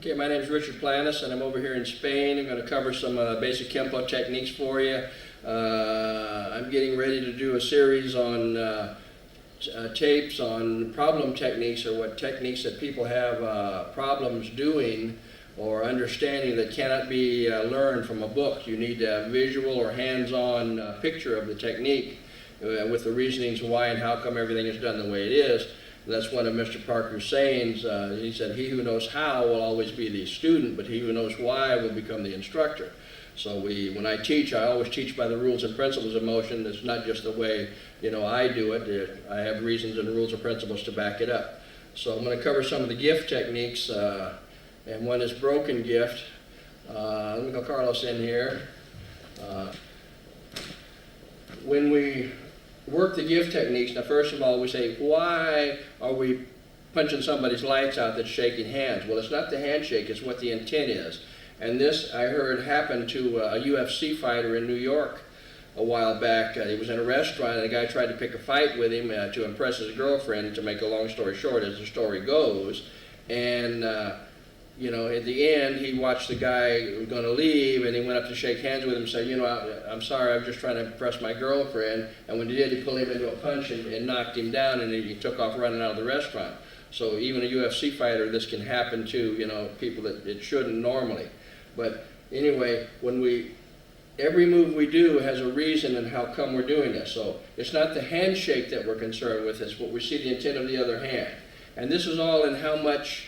Okay, my name is Richard Planas, and I'm over here in Spain. I'm going to cover some basic Kempo techniques for you. I'm getting ready to do a series on tapes on problem techniques, or what techniques that people have problems doing or understanding that cannot be learned from a book. You need a visual or hands-on picture of the technique with the reasonings why and how come everything is done the way it is. That's one of Mr. Parker's sayings. He said, "He who knows how will always be the student, but he who knows why will become the instructor." So when I teach, I always teach by the rules and principles of motion. It's not just the way I do it. I have reasons and rules and principles to back it up. So I'm going to cover some of the gift techniques, and one is broken gift. Let me go Carlos in here. When we work the gift techniques, now first of all we say, why are we punching somebody's lights out that's shaking hands? Well, it's not the handshake, it's what the intent is. And this I heard happen to a UFC fighter in New York a while back. He was in a restaurant and a guy tried to pick a fight with him to impress his girlfriend, to make a long story short, as the story goes. And at the end, he watched the guy who was going to leave, and he went up to shake hands with him and said, I'm sorry, I'm just trying to impress my girlfriend. And when he did, he pulled him into a punch and knocked him down, and he took off running out of the restaurant. So even a UFC fighter, this can happen to, people that it shouldn't normally. But anyway, every move we do has a reason and how come we're doing this. So it's not the handshake that we're concerned with, it's what we see the intent of the other hand. And this is all in how much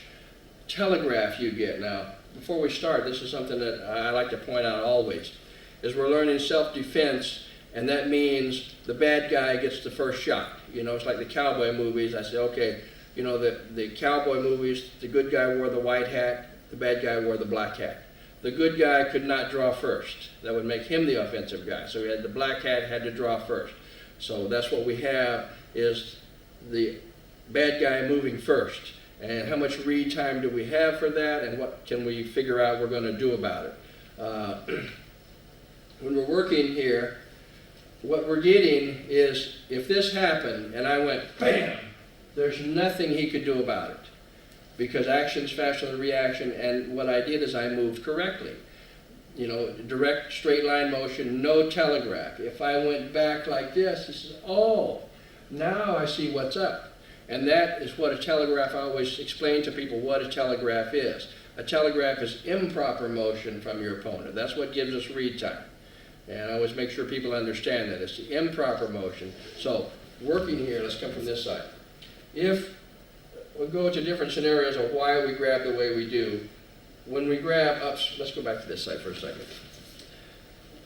telegraph you get. Now, before we start, this is something that I like to point out always, is we're learning self-defense, and that means the bad guy gets the first shot. It's like the cowboy movies. I say, okay, the cowboy movies, the good guy wore the white hat, the bad guy wore the black hat. The good guy could not draw first. That would make him the offensive guy. So the black hat had to draw first. So that's what we have, is the bad guy moving first. And how much read time do we have for that, and what can we figure out we're going to do about it? When we're working here, what we're getting is, if this happened and I went bam, there's nothing he could do about it, because action's faster than reaction, and what I did is I moved correctly. Direct straight line motion, no telegraph. If I went back like this, he says, oh, now I see what's up. And that is what a telegraph, I always explain to people what a telegraph is. A telegraph is improper motion from your opponent. That's what gives us read time. And I always make sure people understand that. It's the improper motion. So working here, let's come from this side. If we go to different scenarios of why we grab the way we do, when we grab up, let's go back to this side for a second.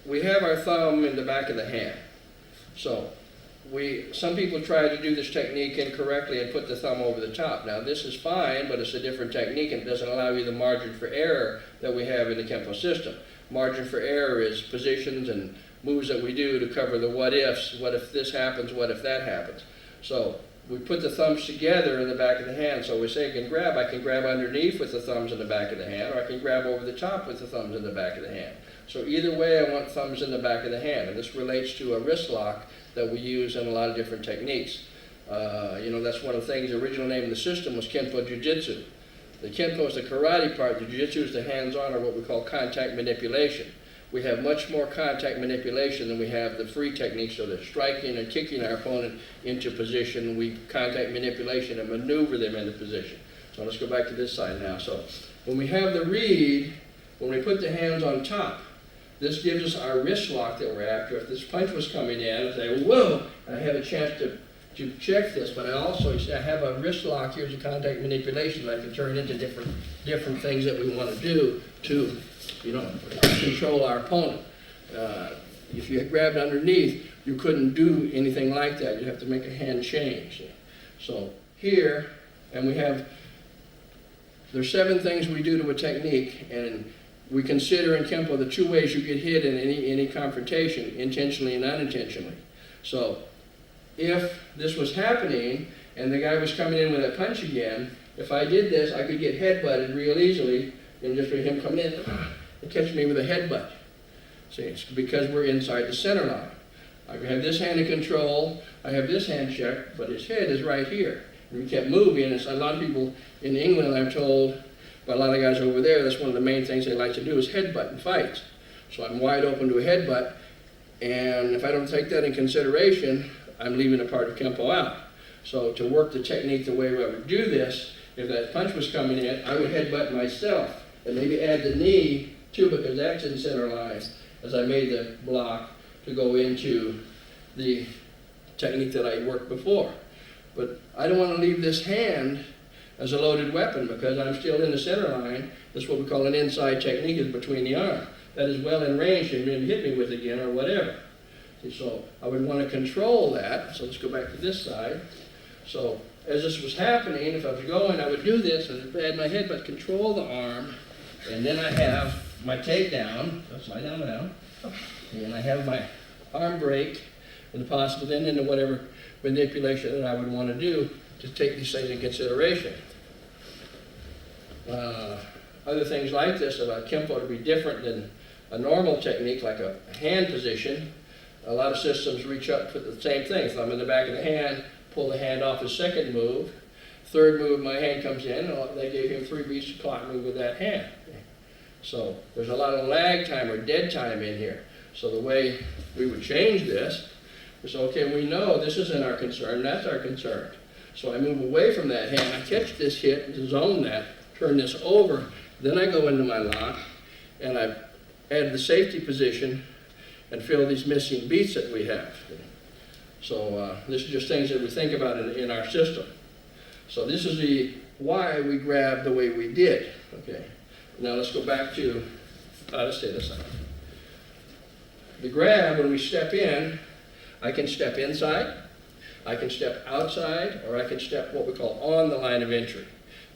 We have our thumb in the back of the hand. So some people try to do this technique incorrectly and put the thumb over the top. Now this is fine, but it's a different technique, and it doesn't allow you the margin for error that we have in the Kempo system. Margin for error is positions and moves that we do to cover the what ifs. What if this happens? What if that happens? So we put the thumbs together in the back of the hand. So we say I can grab underneath with the thumbs in the back of the hand, or I can grab over the top with the thumbs in the back of the hand. So either way, I want thumbs in the back of the hand. And this relates to a wrist lock that we use in a lot of different techniques. That's one of the things. The original name of the system was Kenpo Jiu-Jitsu. The Kenpo is the karate part. The Jiu-Jitsu is the hands-on, or what we call contact manipulation. We have much more contact manipulation than we have the free techniques, so the striking and kicking our opponent into position. We contact manipulation and maneuver them into position. So let's go back to this side now. So when we have the read, when we put the hands on top, this gives us our wrist lock that we're after. If this punch was coming in, I'd say, whoa, I have a chance to check this, but I have a wrist lock. Here's a contact manipulation that I can turn into different things that we want to do to control our opponent. If you had grabbed underneath, you couldn't do anything like that. You'd have to make a hand change. So here, and there's 7 things we do to a technique, and we consider in Kempo the 2 ways you get hit in any confrontation, intentionally and unintentionally. So if this was happening and the guy was coming in with a punch again, if I did this, I could get headbutted real easily, and just for him coming in and catch me with a headbutt. See, it's because we're inside the center line. I have this hand in control, I have this hand checked, but his head is right here. And we kept moving, and a lot of people in England, I'm told, But a lot of guys over there, that's one of the main things they like to do is headbutt in fights. So I'm wide open to a headbutt, and if I don't take that in consideration, I'm leaving a part of Kempo out. So to work the technique the way I would do this, if that punch was coming in, I would headbutt myself and maybe add the knee too, because that's in center line as I made the block to go into the technique that I worked before. But I don't want to leave this hand as a loaded weapon because I'm still in the center line. That's what we call an inside technique, is between the arm. That is well in range and then hit me with again or whatever. So I would want to control that. So let's go back to this side. So as this was happening, if I was going, I would do this and add my head, but control the arm. And then I have my takedown. So slide down. And I have my arm break and possible then into whatever manipulation that I would want to do to take these things in consideration. Other things like this about Kempo to be different than a normal technique like a hand position. A lot of systems reach up for the same thing. Thumb in the back of the hand, pull the hand off the second move. Third move, my hand comes in, and they gave him 3 beats to clock move with that hand. So there's a lot of lag time or dead time in here. So the way we would change this is, okay, we know this isn't our concern, that's our concern. So I move away from that hand, I catch this hit, zone that, turn this over, then I go into my lock, and I add the safety position and fill these missing beats that we have. So this is just things that we think about in our system. So this is the why we grabbed the way we did. Okay. Now let's go back to, let's stay this side. The grab, when we step in, I can step inside, I can step outside, or I can step what we call on the line of entry.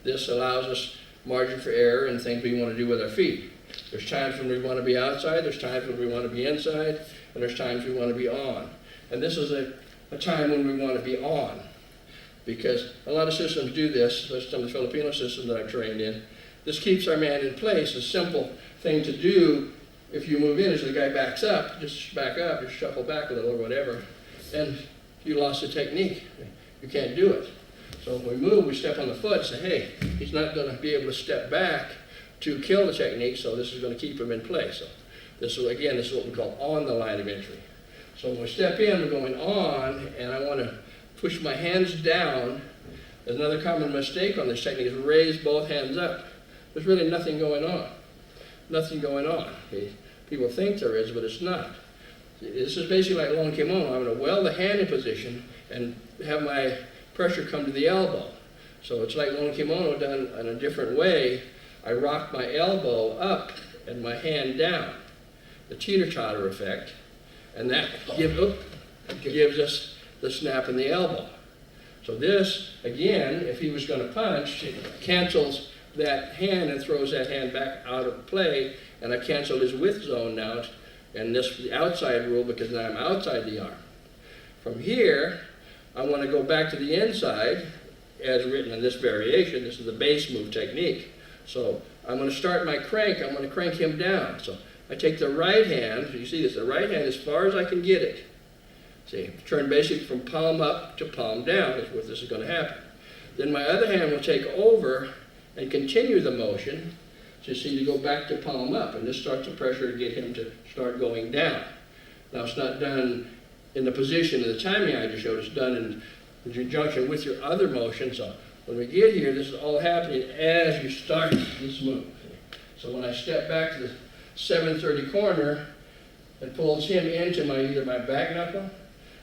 This allows us margin for error and things we want to do with our feet. There's times when we want to be outside, there's times when we want to be inside, and there's times we want to be on. And this is a time when we want to be on. Because a lot of systems do this, some of the Filipino systems that I've trained in. This keeps our man in place. A simple thing to do if you move in is the guy backs up, just back up, just shuffle back a little or whatever, and you lost the technique. You can't do it. So when we move, we step on the foot and say, hey, he's not going to be able to step back to kill the technique, so this is going to keep him in place. So this is, again, this is what we call on the line of entry. So when we step in, we're going on, and I want to push my hands down. Another common mistake on this technique is raise both hands up. There's really nothing going on. Nothing going on. Okay? People think there is, but it's not. This is basically like long kimono. I'm going to weld the hand in position and have my pressure come to the elbow. So it's like long kimono done in a different way. I rock my elbow up and my hand down. The teeter-totter effect. And that gives us the snap in the elbow. So this, again, if he was going to punch, it cancels that hand and throws that hand back out of play, and I cancel his width zone now, and this is the outside rule because now I'm outside the arm. From here, I want to go back to the inside, as written in this variation. This is the base move technique. So I'm going to start my crank, I'm going to crank him down. So I take the right hand, you see this, the right hand as far as I can get it. See, turn basically from palm up to palm down is what this is going to happen. Then my other hand will take over and continue the motion, so you see, to go back to palm up, and this starts the pressure to get him to start going down. Now it's not done in the position of the timing I just showed, it's done in conjunction with your other motion. So when we get here, this is all happening as you start this move. So when I step back to the 730 corner, it pulls him into either my back knuckle,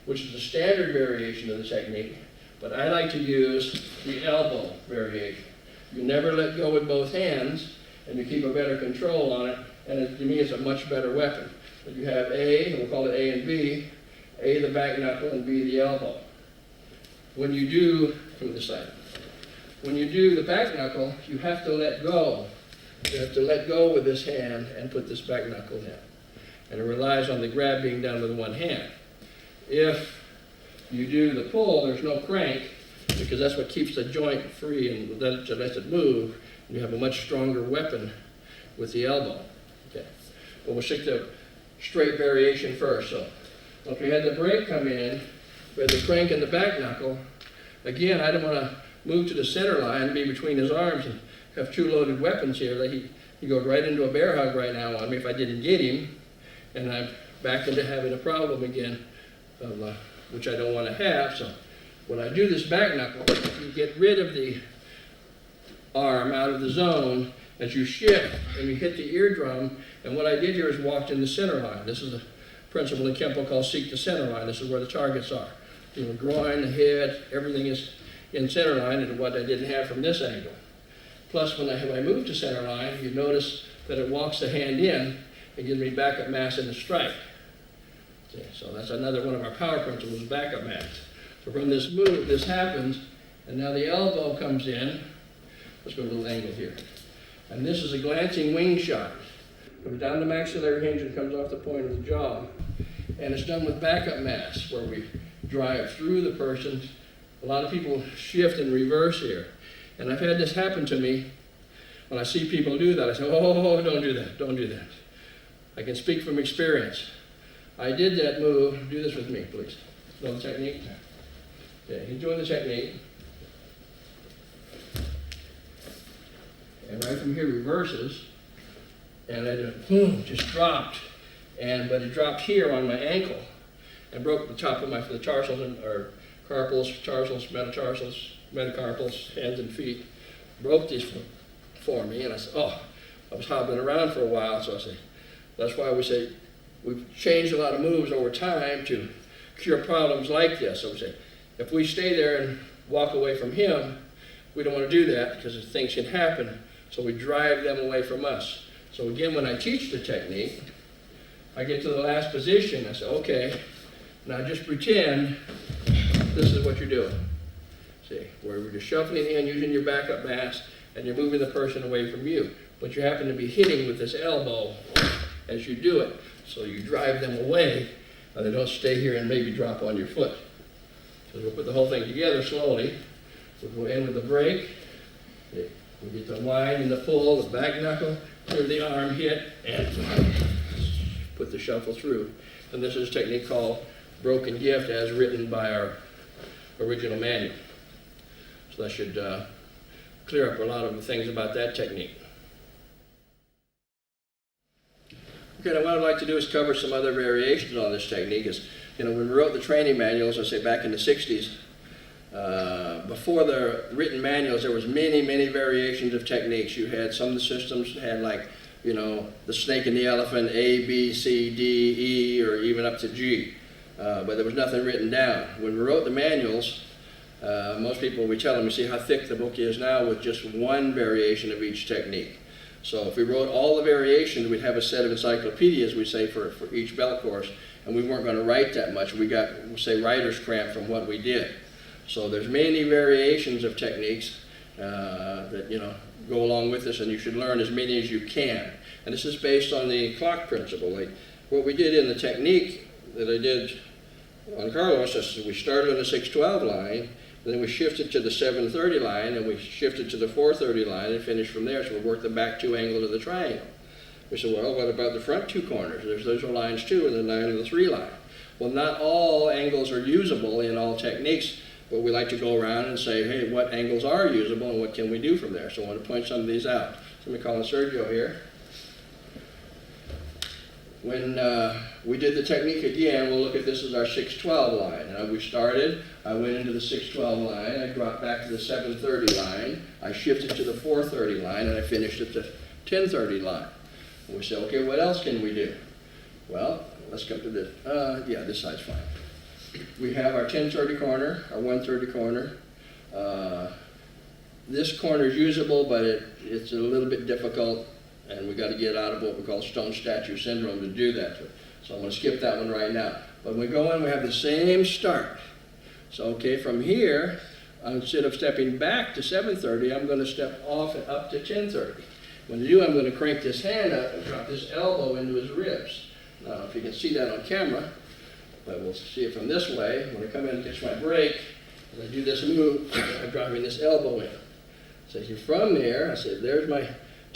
which is the standard variation of the technique, but I like to use the elbow variation. You never let go with both hands, and you keep a better control on it, and to me it's a much better weapon. But you have A, and we'll call it A and B, A the back knuckle and B the elbow. When you do, from the side, when you do the back knuckle, you have to let go. You have to let go with this hand and put this back knuckle in. And it relies on the grab being done with one hand. If you do the pull, there's no crank, because that's what keeps the joint free and lets it move. And you have a much stronger weapon with the elbow. Okay. Well, we'll stick to straight variation first. So if we had the break come in, we had the crank and the back knuckle. Again, I don't want to move to the center line, be between his arms and have two loaded weapons here. He goes right into a bear hug right now on me if I didn't get him, and I'm back into having a problem again, which I don't want to have. So when I do this back knuckle, you get rid of the arm out of the zone as you shift and you hit the eardrum. And what I did here is walked in the center line. This is a principle in Kempo called seek the center line. This is where the targets are. You know, groin, the head, everything is in center line, and what I didn't have from this angle. Plus, when I move to center line, you notice that it walks the hand in and gives me backup mass in the strike. Okay, so that's another one of our power principles, backup mass. So from this move, this happens, and now the elbow comes in. Let's go to a little angle here. And this is a glancing wing shot. Comes down the maxillary hinge and comes off the point of the jaw. And it's done with backup mass, where we drive through the person. A lot of people shift in reverse here. And I've had this happen to me. When I see people do that, I say, oh, don't do that, don't do that. I can speak from experience. I did that move. Do this with me, please. Know the technique? Okay, he's doing the technique. And right from here reverses. And I just, boom, just dropped. But it dropped here on my ankle and broke the top of the tarsals, or carpals, tarsals, metacarpals, hands and feet. Broke these for me, and I said, oh, I was hobbling around for a while, so I say, that's why we say we've changed a lot of moves over time to cure problems like this. So we say, if we stay there and walk away from him, we don't want to do that because things can happen, so we drive them away from us. So again, when I teach the technique, I get to the last position, I say, okay, now just pretend this is what you're doing. See, where we're just shuffling in, using your backup mass, and you're moving the person away from you. But you happen to be hitting with this elbow as you do it. So you drive them away, and they don't stay here and maybe drop on your foot. So we'll put the whole thing together slowly. We'll go in with the break. We get the wind and the pull, the back knuckle, clear the arm hit, and put the shuffle through. And this is a technique called broken gift, as written by our original manual. So that should clear up a lot of the things about that technique. Okay, now what I'd like to do is cover some other variations on this technique. When we wrote the training manuals, I say back in the 60s, before the written manuals, there was many variations of techniques. You had some of the systems had the snake and the elephant, A, B, C, D, E, or even up to G. But there was nothing written down. When we wrote the manuals, most people, we tell them, you see how thick the book is now with just one variation of each technique. So if we wrote all the variations, we'd have a set of encyclopedias, we say, for each belt course, and we weren't going to write that much. We got, say, writer's cramp from what we did. So there's many variations of techniques that go along with this, and you should learn as many as you can. And this is based on the clock principle. What we did in the technique that I did on Carlos is we started on the 612 line, and then we shifted to the 730 line, and we shifted to the 430 line and finished from there. So we worked the back two angles of the triangle. We said, well, what about the front two corners? Those are lines 2 and the 9 and the 3 line. Well, not all angles are usable in all techniques, but we like to go around and say, hey, what angles are usable and what can we do from there? So I want to point some of these out. So let me call in Sergio here. When we did the technique again, we'll look at this as our 612 line. We started, I went into the 612 line, I dropped back to the 730 line, I shifted to the 430 line, and I finished at the 1030 line. And we said, okay, what else can we do? Well, let's come to this. Yeah, this side's fine. We have our 1030 corner, our 130 corner. This corner is usable, but it's a little bit difficult, and we got to get out of what we call stone statue syndrome to do that. So I'm going to skip that one right now. But when we go in, we have the same start. So okay, from here, instead of stepping back to 730, I'm going to step off and up to 1030. When I do, I'm going to crank this hand up and drop this elbow into his ribs. Now, if you can see that on camera, but we'll see it from this way. When I come in and catch my break, and I do this move, I'm driving this elbow in. So from there, I said, there's my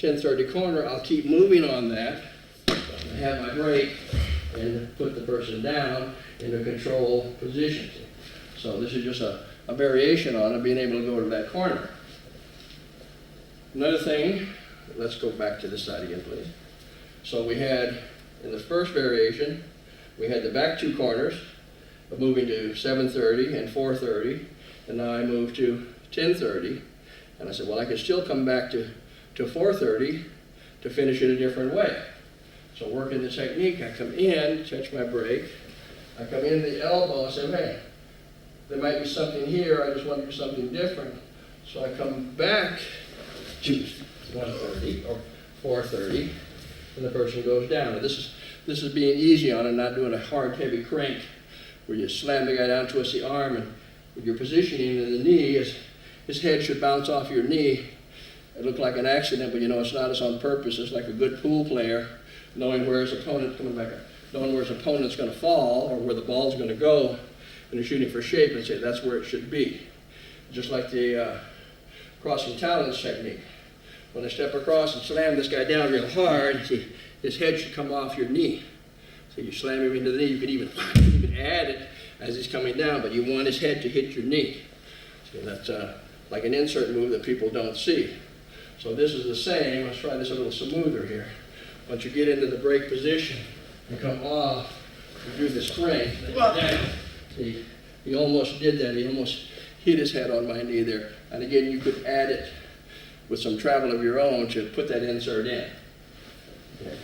1030 corner. I'll keep moving on that. I have my break and put the person down in a control position. So this is just a variation on it, being able to go to that corner. Another thing, let's go back to this side again, please. So we had, in the first variation, we had the back two corners of moving to 7:30 and 4:30, and now I moved to 10:30, and I said, well, I can still come back to 4:30 to finish it a different way. So working the technique, I come in, touch my brake, I come in the elbow and say, hey, there might be something here, I just want to do something different. So I come back to 1:30 or 4:30, and the person goes down. Now this is being easy on and not doing a hard, heavy crank where you slam the guy down, twist the arm, and with your positioning in the knee, his head should bounce off your knee. It looked like an accident, but you know it's not. It's on purpose. It's like a good pool player knowing where his opponent, coming back, knowing where his opponent's going to fall or where the ball's going to go, and you're shooting for shape and say that's where it should be. Just like the crossing talons technique. When I step across and slam this guy down real hard, his head should come off your knee. So you slam him into the knee. You could even add it as he's coming down, but you want his head to hit your knee. So that's like an insert move that people don't see. So this is the same. Let's try this a little smoother here. Once you get into the brake position, you come off, you do the spring. See, he almost did that. He almost hit his head on my knee there. And again, you could add it with some travel of your own to put that insert in. Okay.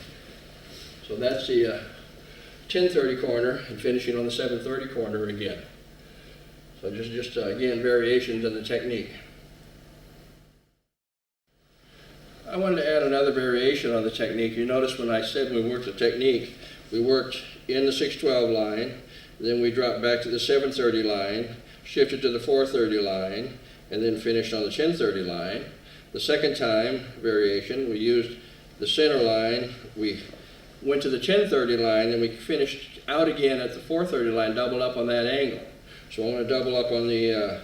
So that's the 10:30 corner and finishing on the 7:30 corner again. So just again, variations in the technique. I wanted to add another variation on the technique. You notice when I said we worked the technique, we worked in the 612 line, then we dropped back to the 7:30 line, shifted to the 4:30 line, and then finished on the 10:30 line. The second time variation, we used the center line, we went to the 10:30 line, and we finished out again at the 4:30 line, doubled up on that angle. So I'm going to double up on the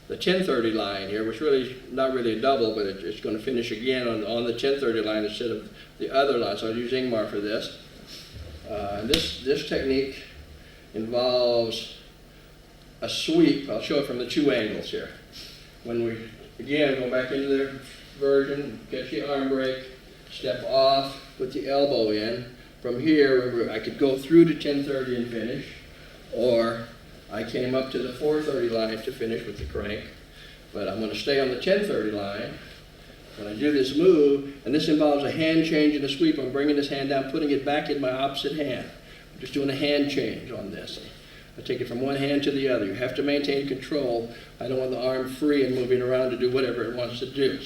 10:30 line here, which really not really a double, but it's going to finish again on the 10:30 line instead of the other line. So I'll use Ingmar for this. This technique involves a sweep. I'll show it from the two angles here. When we, again, go back into the version, catch the arm brake, step off, put the elbow in. From here, I could go through to 10:30 and finish, or I came up to the 4:30 line to finish with the crank, but I'm going to stay on the 10:30 line. When I do this move, and this involves a hand change and a sweep, I'm bringing this hand down, putting it back in my opposite hand. I'm just doing a hand change on this. I take it from one hand to the other. You have to maintain control. I don't want the arm free and moving around to do whatever it wants to do.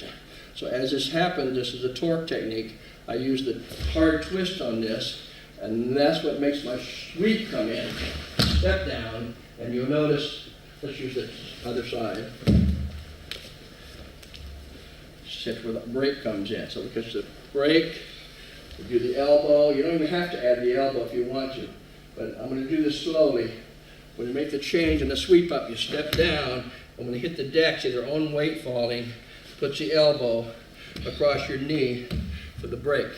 So as this happens, this is a torque technique. I use the hard twist on this, and that's what makes my sweep come in. Step down, and you'll notice, let's use the other side. That's where the brake comes in. So because the brake, we do the elbow. You don't even have to add the elbow if you want to, but I'm going to do this slowly. When you make the change and the sweep up, you step down, and when you hit the deck, see their own weight falling, puts the elbow across your knee for the brake.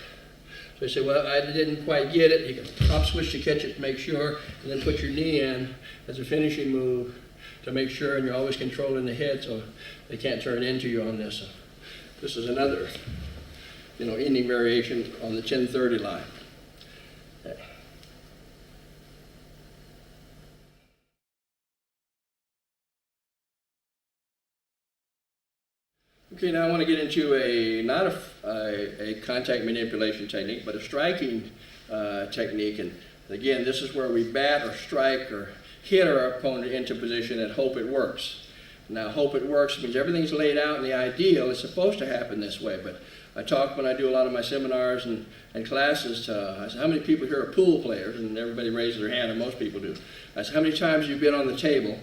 So you say, well, I didn't quite get it. You can pop switch to catch it to make sure, and then put your knee in as a finishing move to make sure, and you're always controlling the head so they can't turn into you on this. This is another, ending variation on the 10:30 line. Okay, now I want to get into not a contact manipulation technique, but a striking technique. And again, this is where we bat or strike or hit our opponent into position and hope it works. Now, hope it works means everything's laid out in the ideal. It's supposed to happen this way, but I talk when I do a lot of my seminars and classes to, I say, how many people here are pool players? And everybody raises their hand, and most people do. I say, how many times have you been on the table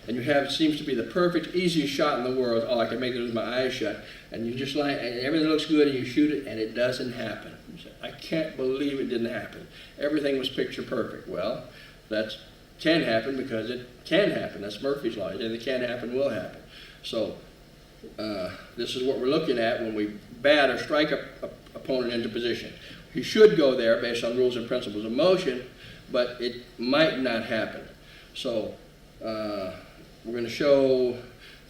and you have, it seems to be the perfect, easiest shot in the world. Oh, I can make it with my eyes shut. And you just lie, and everything looks good, and you shoot it, and it doesn't happen. You say, I can't believe it didn't happen. Everything was picture perfect. Well, that can happen because it can happen. That's Murphy's Law. Anything that can happen will happen. So this is what we're looking at when we bat or strike a opponent into position. He should go there based on rules and principles of motion, but it might not happen. So we're going to show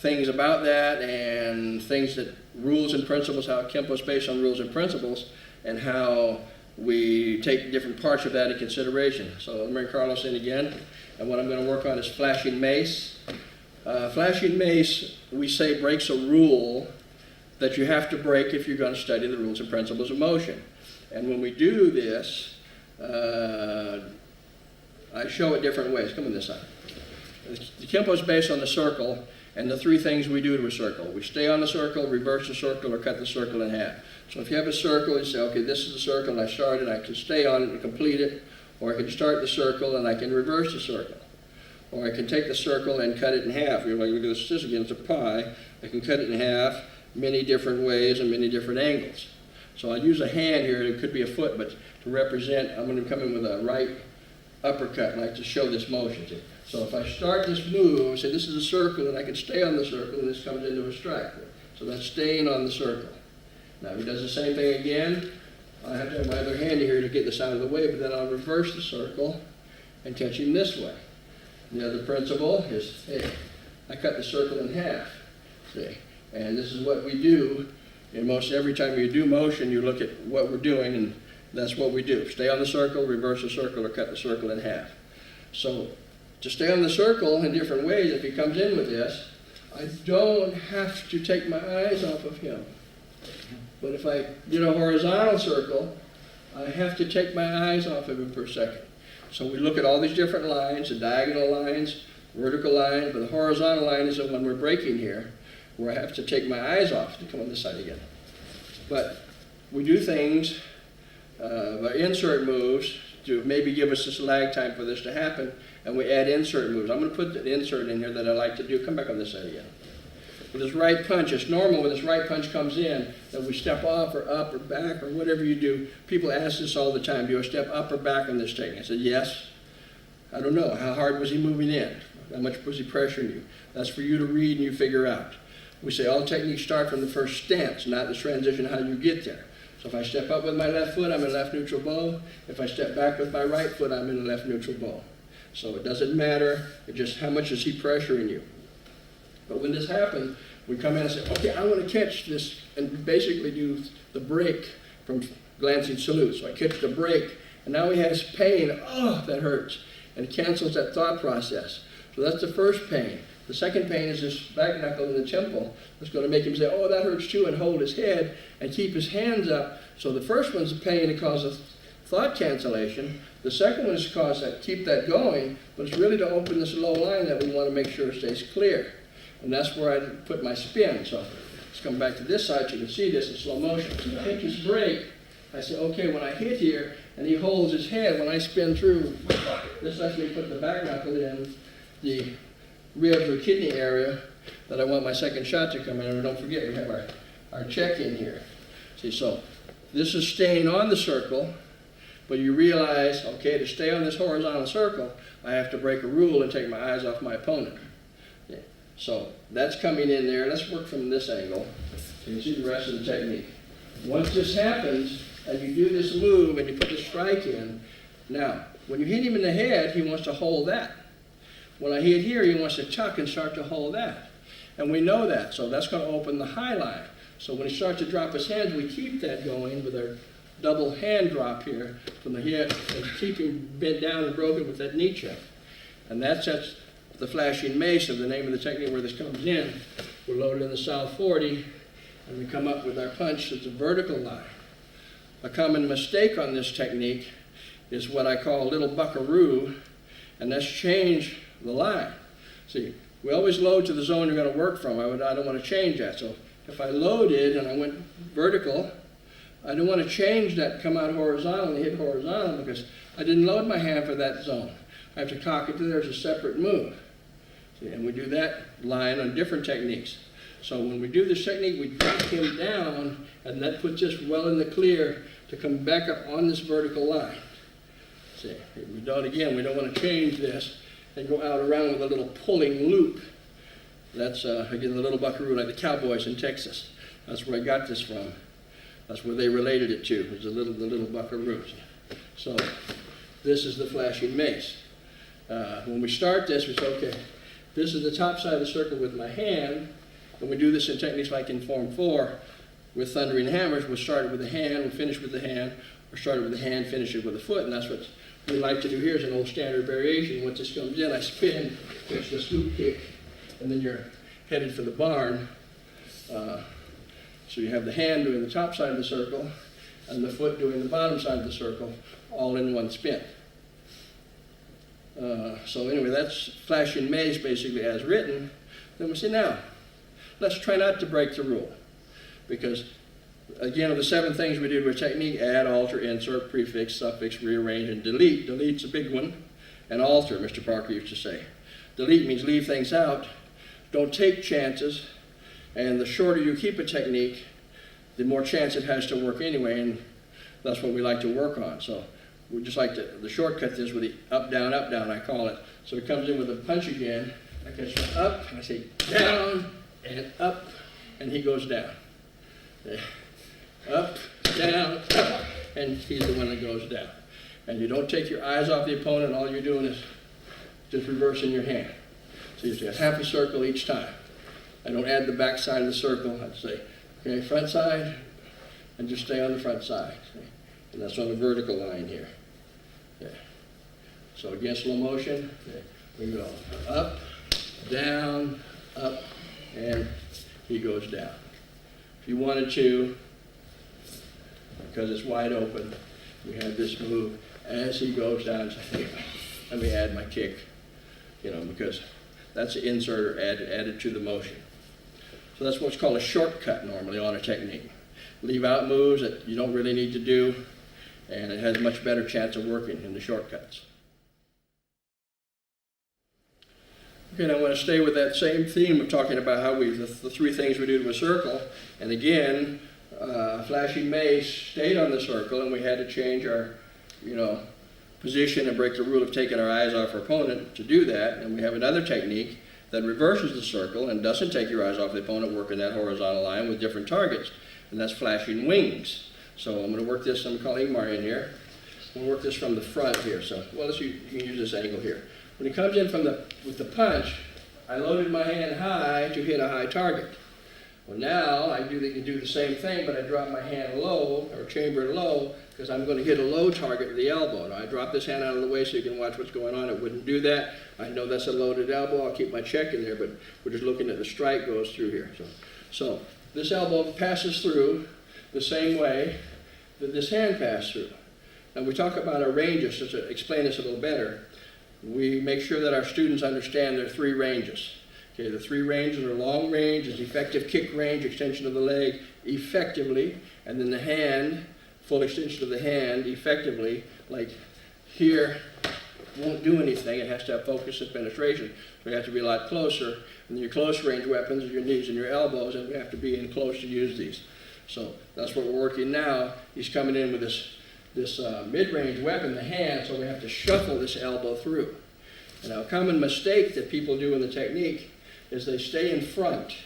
things about that and things that rules and principles, how Kempo is based on rules and principles, and how we take different parts of that into consideration. So let me bring Carlos in again, and what I'm going to work on is flashing mace. Flashing mace, we say, breaks a rule that you have to break if you're going to study the rules and principles of motion. And when we do this, I show it different ways. Come on this side. The Kempo is based on the circle and the three things we do to a circle. We stay on the circle, reverse the circle, or cut the circle in half. So if you have a circle, you say, okay, this is the circle, and I start it, I can stay on it and complete it, or I can start the circle and I can reverse the circle. Or I can take the circle and cut it in half. You're like, look at this again, it's a pie. I can cut it in half many different ways and many different angles. So I'll use a hand here, it could be a foot, but to represent, I'm going to come in with a right uppercut, and I like to show this motion. So if I start this move, I say this is a circle, and I can stay on the circle, and this comes into a strike. So that's staying on the circle. Now he does the same thing again. I have to have my other hand here to get this out of the way, but then I'll reverse the circle and catch him this way. The other principle is, hey, I cut the circle in half. See? And this is what we do. And most every time you do motion, you look at what we're doing, and that's what we do. Stay on the circle, reverse the circle, or cut the circle in half. So to stay on the circle in different ways, if he comes in with this, I don't have to take my eyes off of him. But if I did a horizontal circle, I have to take my eyes off of him for a second. So we look at all these different lines, the diagonal lines, vertical lines, but the horizontal line is the one we're breaking here, where I have to take my eyes off to come on this side again. But we do things by insert moves to maybe give us this lag time for this to happen, and we add insert moves. I'm going to put the insert in here that I like to do. Come back on this side again. With this right punch, it's normal when this right punch comes in that we step off or up or back or whatever you do. People ask this all the time, do I step up or back on this technique? I said, yes. I don't know. How hard was he moving in? How much was he pressuring you? That's for you to read and you figure out. We say all techniques start from the first stance, not the transition how you get there. So if I step up with my left foot, I'm in left neutral bow. If I step back with my right foot, I'm in left neutral bow. So it doesn't matter, it's just how much is he pressuring you. But when this happens, we come in and say, okay, I want to catch this, and basically do the break from glancing salute. So I catch the break, and now he has pain. Oh, that hurts. And it cancels that thought process. So that's the first pain. The second pain is this back knuckle in the temple. That's going to make him say, oh, that hurts too, and hold his head and keep his hands up. So the first one's the pain that causes thought cancellation. The second one is to cause that, keep that going, but it's really to open this low line that we want to make sure it stays clear. And that's where I put my spin. So let's come back to this side so you can see this in slow motion. So I take this break. I say, okay, when I hit here, and he holds his head, when I spin through, this lets me put the back knuckle in the rib or kidney area that I want my second shot to come in. And don't forget, we have our check in here. See, so this is staying on the circle, but you realize, okay, to stay on this horizontal circle, I have to break a rule and take my eyes off my opponent. Yeah. So that's coming in there. Let's work from this angle so you can see the rest of the technique. Once this happens, and you do this move and you put the strike in, now, when you hit him in the head, he wants to hold that. When I hit here, he wants to tuck and start to hold that. And we know that, so that's going to open the high line. So when he starts to drop his hands, we keep that going with our double hand drop here from the hip and keep him bent down and broken with that knee check. And that's the flashing mace of the name of the technique where this comes in. We're loaded in the south 40, and we come up with our punch that's a vertical line. A common mistake on this technique is what I call a little buckaroo, and that's change the line. See, we always load to the zone you're going to work from. I don't want to change that. So if I loaded and I went vertical, I don't want to change that, come out horizontal and hit horizontal because I didn't load my hand for that zone. I have to cock it to there's a separate move. See, and we do that line on different techniques. So when we do this technique, we drop him down, and that puts us well in the clear to come back up on this vertical line. See, we don't want to change this and go out around with a little pulling loop. That's, again, the little buckaroo like the cowboys in Texas. That's where I got this from. That's where they related it to, was the little buckaroos. So this is the flashing mace. When we start this, we say, okay, this is the top side of the circle with my hand, When we do this in techniques like in Form 4, with thundering hammers, we'll start it with the hand, we'll finish with the hand, or start it with the hand, finish it with the foot, and that's what we like to do here is an old standard variation. Once this comes in, I spin, catch the scoop kick, and then you're headed for the barn. So you have the hand doing the top side of the circle, and the foot doing the bottom side of the circle, all in one spin. So anyway, that's flashing mace basically as written. Then we say, now, let's try not to break the rule. Because, again, of the 7 things we did with technique, add, alter, insert, prefix, suffix, rearrange, and delete. Delete's a big one. And alter, Mr. Parker used to say. Delete means leave things out. Don't take chances. And the shorter you keep a technique, the more chance it has to work anyway, and that's what we like to work on. So we just like to, the shortcut is with the up, down, I call it. So it comes in with a punch again. I catch one up, and I say down, and up, and he goes down. Up, down, up, and he's the one that goes down. And you don't take your eyes off the opponent, all you're doing is just reversing your hand. So you just half a circle each time. I don't add the back side of the circle. I'd say, okay, front side, and just stay on the front side. And that's on the vertical line here. Okay. So again, slow motion, okay. We go up, down, up, and he goes down. If you wanted to, because it's wide open, we have this move as he goes down. Let me add my kick, because that's an insert or added to the motion. So that's what's called a shortcut normally on a technique. Leave out moves that you don't really need to do, and it has a much better chance of working in the shortcuts. Okay, and I want to stay with that same theme of talking about how the 3 things we do to a circle. And again, flashing mace stayed on the circle, and we had to change our, position and break the rule of taking our eyes off our opponent to do that. And we have another technique that reverses the circle and doesn't take your eyes off the opponent, working that horizontal line with different targets, and that's flashing wings. So I'm going to work this, I'm calling Ingmar in here. I'm going to work this from the front here. So, well, you can use this angle here. When he comes in with the punch, I loaded my hand high to hit a high target. Well, now I can do the same thing, but I drop my hand low, or chamber low, because I'm going to hit a low target with the elbow. Now I drop this hand out of the way so you can watch what's going on. It wouldn't do that. I know that's a loaded elbow. I'll keep my check in there, but we're just looking at the strike goes through here. So this elbow passes through the same way that this hand passed through. Now we talk about our ranges, just to explain this a little better. We make sure that our students understand there are 3 ranges. Okay, the 3 ranges are long range, is effective kick range, extension of the leg effectively, and then the hand, full extension of the hand effectively, like here, won't do anything. It has to have focus and penetration. So you have to be a lot closer. And your close range weapons are your knees and your elbows, and we have to be in close to use these. So that's what we're working now. He's coming in with this mid-range weapon, the hand, so we have to shuffle this elbow through. And now a common mistake that people do in the technique is they stay in front,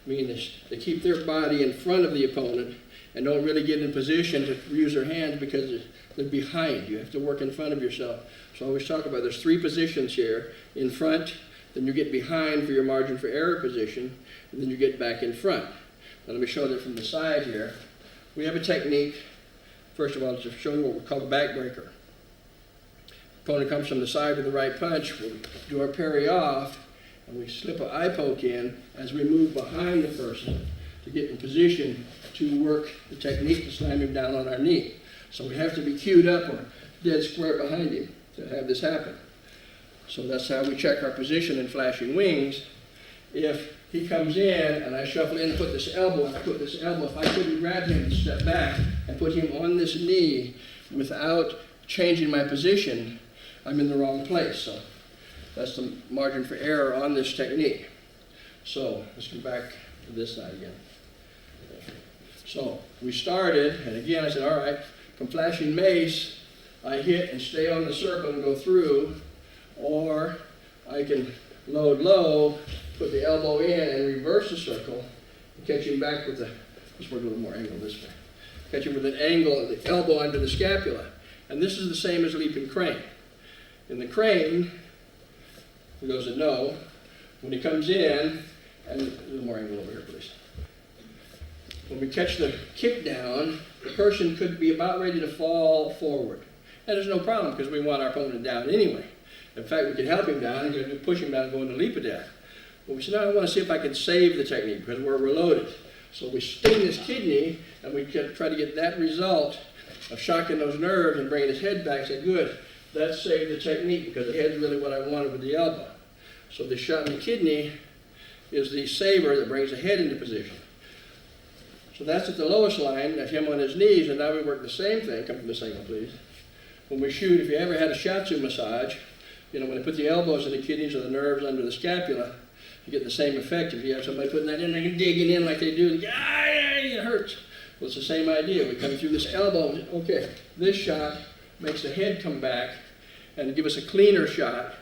meaning they keep their body in front of the opponent and don't really get in position to use their hands because they're behind. You have to work in front of yourself. So I always talk about there's 3 positions here. In front, then you get behind for your margin for error position, and then you get back in front. Now let me show that from the side here. We have a technique. First of all, to show you what we call a backbreaker. Opponent comes from the side with the right punch. We'll do our parry off, and we slip an eye poke in as we move behind the person to get in position to work the technique to slam him down on our knee. So we have to be queued up or dead square behind him to have this happen. So that's how we check our position in flashing wings. If he comes in and I shuffle in and put this elbow, if I couldn't grab him and step back and put him on this knee without changing my position, I'm in the wrong place. So that's the margin for error on this technique. So let's go back to this side again. So we started, and again I said, all right, from flashing mace, I hit and stay on the circle and go through, or I can load low, put the elbow in and reverse the circle, and catch him back with let's work a little more angle this way. Catch him with an angle of the elbow under the scapula. And this is the same as leaping crane. In the crane, for those that know, when he comes in And a little more angle over here, please. When we catch the kick down, the person could be about ready to fall forward. And there's no problem because we want our opponent down anyway. In fact, we can help him down and push him down and go into leap of death. But we said, no, I want to see if I can save the technique because we're reloaded. So we sting this kidney and we try to get that result of shocking those nerves and bringing his head back. Say, good, that saved the technique because the head's really what I wanted with the elbow. So the shot in the kidney is the saver that brings the head into position. So that's at the lowest line, that's him on his knees, and now we work the same thing. Come from this angle, please. When we shoot, if you ever had a shiatsu massage, you know, when they put the elbows in the kidneys or the nerves under the scapula, you get the same effect. If you have somebody putting that in there and digging in like they do, it hurts. Well, it's the same idea. We come through this elbow, okay, this shot makes the head come back and give us a cleaner shot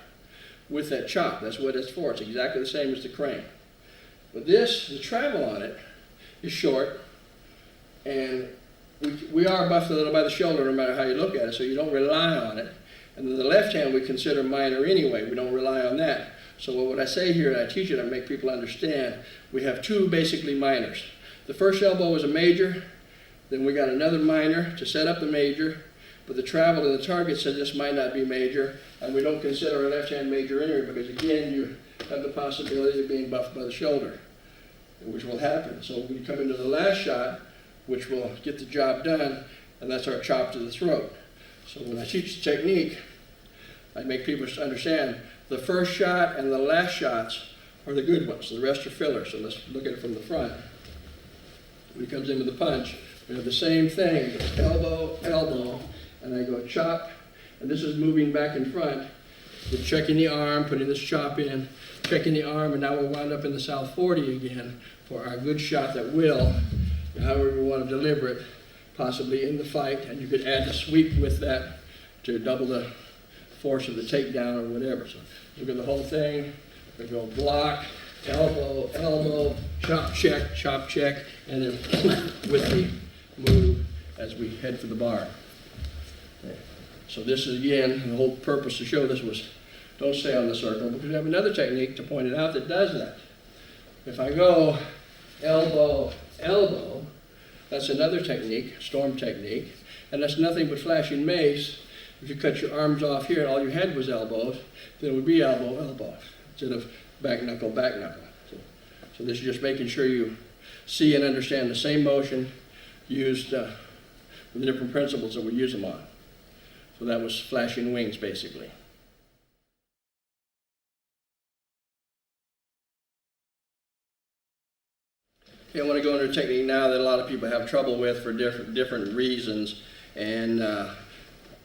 with that chop. That's what it's for. It's exactly the same as the crane. But this, the travel on it, is short, and we are buffed a little by the shoulder no matter how you look at it, so you don't rely on it. And then the left hand we consider minor anyway. We don't rely on that. So what I say here, and I teach it, I make people understand, we have two basically minors. The first elbow is a major, then we got another minor to set up the major, but the travel to the target says this might not be major, and we don't consider a left hand major anyway because again you have the possibility of being buffed by the shoulder, which will happen. So we come into the last shot, which will get the job done, and that's our chop to the throat. So when I teach the technique, I make people understand the first shot and the last shots are the good ones. The rest are fillers. So let's look at it from the front. When he comes in with the punch, we have the same thing, elbow, elbow, and I go chop, and this is moving back in front. We're checking the arm, putting this chop in, checking the arm, and now we'll wind up in the south 40 again for our good shot that will, however we want to deliver it, possibly in the fight, and you could add the sweep with that to double the force of the takedown or whatever. So look at the whole thing. We go block, elbow, elbow, chop check, and then with the move as we head for the bar. Okay. So this is, again, the whole purpose to show this was don't stay on the circle, because we have another technique to point it out that does that. If I go elbow, elbow, that's another technique, storm technique, and that's nothing but flashing mace. If you cut your arms off here and all you had was elbows, then it would be elbow, elbow, instead of back knuckle, back knuckle. So this is just making sure you see and understand the same motion used with the different principles that we use them on. So that was flashing wings, basically. Okay, I want to go into a technique now that a lot of people have trouble with for different reasons. And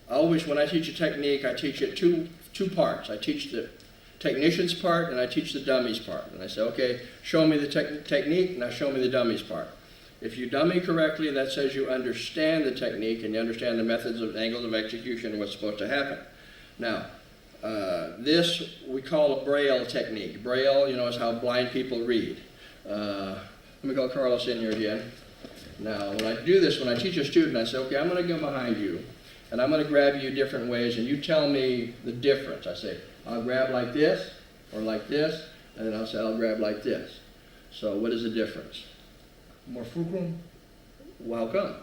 always, when I teach a technique, I teach it two parts. I teach the technician's part and I teach the dummy's part. And I say, okay, show me the technique, now show me the dummy's part. If you dummy correctly, that says you understand the technique and you understand the methods of angles of execution and what's supposed to happen. Now, this we call a Braille technique. Braille, you know, is how blind people read. Let me call Carlos in here again. Now, when I do this, when I teach a student, I say, okay, I'm going to go behind you, and I'm going to grab you different ways, and you tell me the difference. I say, I'll grab like this, or like this, and then I'll say, I'll grab like this. So what is the difference? More fulcrum? Well, how come?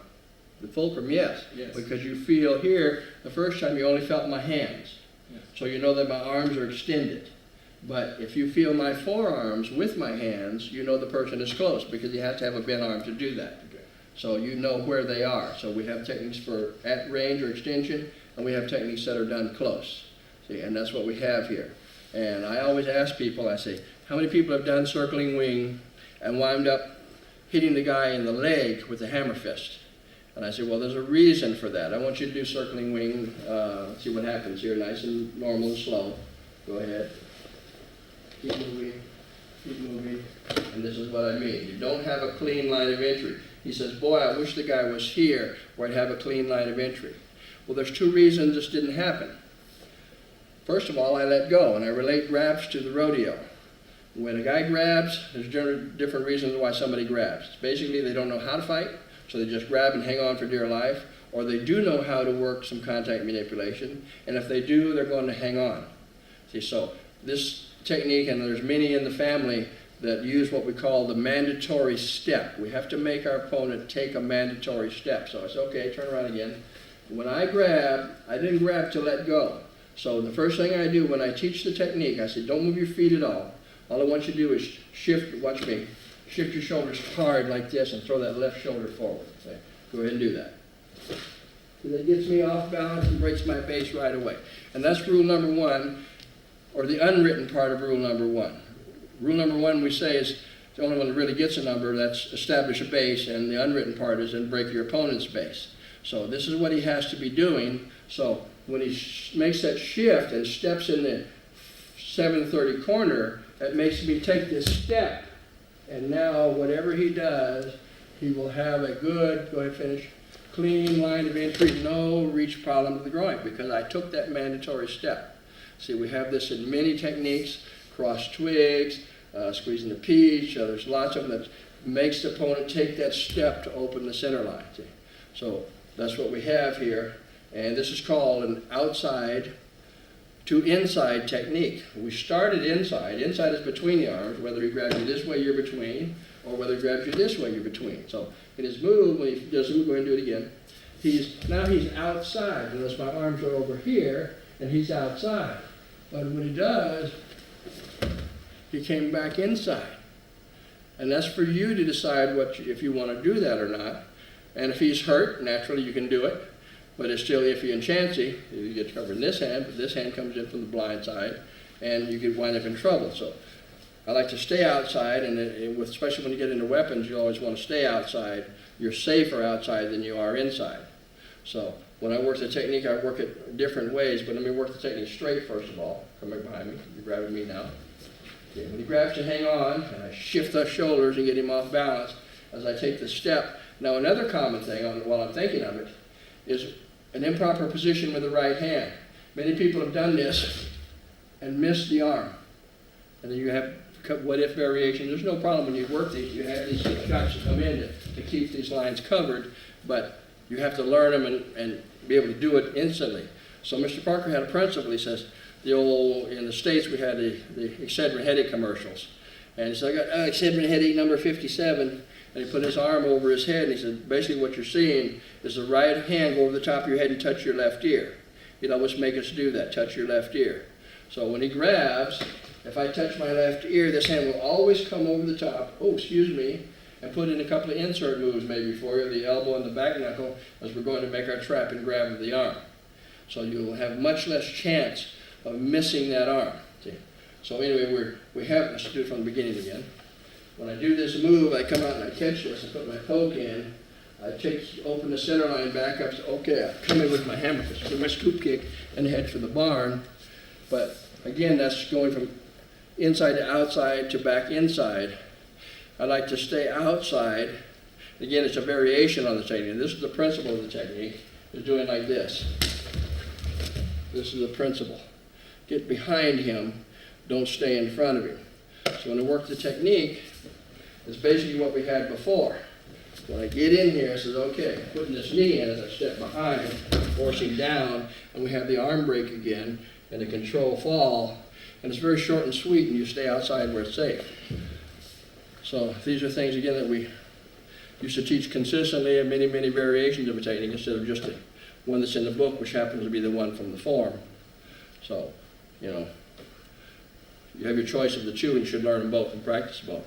The fulcrum, yes. Yes. Because you feel here, the first time you only felt my hands. Yes. So you know that my arms are extended. But if you feel my forearms with my hands, you know the person is close because you have to have a bent arm to do that. Okay. So you know where they are. So we have techniques for at range or extension, and we have techniques that are done close. See, and that's what we have here. And I always ask people, I say, how many people have done circling wing and wound up hitting the guy in the leg with a hammer fist? And I say, well, there's a reason for that. I want you to do circling wing, see what happens here, nice and normal and slow. Go ahead. Keep moving, and this is what I mean. You don't have a clean line of entry. He says, boy, I wish the guy was here where I'd have a clean line of entry. Well, there's two reasons this didn't happen. First of all, I let go, and I relate grabs to the rodeo. When a guy grabs, there's different reasons why somebody grabs. Basically, they don't know how to fight, so they just grab and hang on for dear life, or they do know how to work some contact manipulation, and if they do, they're going to hang on. See, so this technique, and there's many in the family, that use what we call the mandatory step. We have to make our opponent take a mandatory step. So it's okay, turn around again. When I grab, I didn't grab to let go. So the first thing I do when I teach the technique, I say, don't move your feet at all. All I want you to do is shift, watch me, shift your shoulders hard like this and throw that left shoulder forward. Okay. Go ahead and do that. So that gets me off balance and breaks my base right away. And that's rule number one, or the unwritten part of rule number one. Rule number one we say is the only one that really gets a number, that's establish a base, and the unwritten part is then break your opponent's base. So this is what he has to be doing. So when he makes that shift and steps in the 730 corner, that makes me take this step. And now whatever he does, he will have a good, go ahead finish, clean line of entry, no reach problem to the groin, because I took that mandatory step. See, we have this in many techniques, cross twigs, squeezing the peach, there's lots of them that makes the opponent take that step to open the center line. See? So that's what we have here, and this is called an outside to inside technique. We started inside. Inside is between the arms. Whether he grabs you this way, you're between, or whether he grabs you this way, you're between. So in his move, when he does the move, go ahead and do it again. Now he's outside. Notice my arms are over here, and he's outside. But when he does, he came back inside. And that's for you to decide if you want to do that or not. And if he's hurt, naturally you can do it. But it's still iffy and chancy. You get covered in this hand, but this hand comes in from the blind side, and you could wind up in trouble. So I like to stay outside, and especially when you get into weapons, you always want to stay outside. You're safer outside than you are inside. So when I work the technique, I work it different ways, but let me work the technique straight first of all. Come right behind me. You're grabbing me now. Okay, when he grabs to hang on, and I shift the shoulders and get him off balance as I take the step. Now another common thing, while I'm thinking of it, is an improper position with the right hand. Many people have done this and missed the arm. And then you have what-if variations. There's no problem when you work these. You have these shots that come in to keep these lines covered, but you have to learn them and be able to do it instantly. So Mr. Parker had a principle. He says, in the States we had the Excedrin headache commercials. And he said, I got Excedrin headache number 57. And he put his arm over his head, and he said, basically what you're seeing is the right hand go over the top of your head and touch your left ear. He'd always make us do that, touch your left ear. So when he grabs, if I touch my left ear, this hand will always come over the top, and put in a couple of insert moves maybe for you, the elbow and the back knuckle, as we're going to make our trap and grab of the arm. So you'll have much less chance of missing that arm. See? So anyway, let's do it from the beginning again. When I do this move, I come out and I catch this and put my poke in. I open the center line back up. So, okay, I come in with my hammer fist, with my scoop kick, and head for the barn. But again, that's going from inside to outside to back inside. I like to stay outside. Again, it's a variation on the technique. This is the principle of the technique, is doing like this. This is the principle. Get behind him, don't stay in front of him. So when I work the technique, it's basically what we had before. When I get in here, it says, okay, putting this knee in as I step behind, forcing down, and we have the arm break again, and the control fall, and it's very short and sweet, and you stay outside where it's safe. So these are things, again, that we used to teach consistently, and many, many variations of a technique, instead of just the one that's in the book, which happens to be the one from the form. So, you have your choice of the two, and you should learn them both and practice both.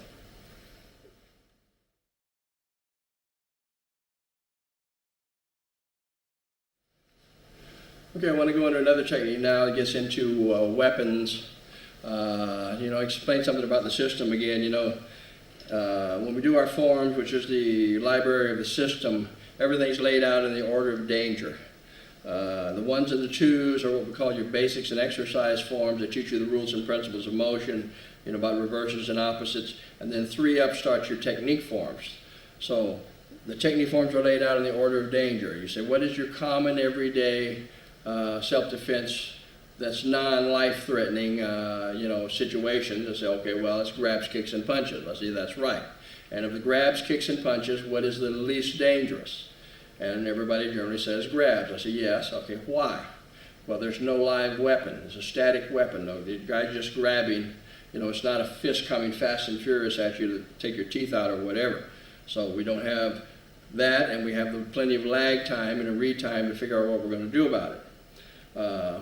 Okay, I want to go into another technique now that gets into weapons. Explain something about the system again. When we do our forms, which is the library of the system, everything's laid out in the order of danger. The ones and the twos are what we call your basics and exercise forms that teach you the rules and principles of motion, about reverses and opposites. And then 3 up starts your technique forms. So the technique forms are laid out in the order of danger. You say, what is your common everyday self-defense that's non-life-threatening, situations? I say, okay, well, it's grabs, kicks, and punches. I say, that's right. And of the grabs, kicks, and punches, what is the least dangerous? And everybody generally says grabs. I say, yes. Okay, why? Well, there's no live weapon. It's a static weapon. The guy's just grabbing, You know, it's not a fist coming fast and furious at you to take your teeth out or whatever. So we don't have that, and we have plenty of lag time and a read time to figure out what we're going to do about it.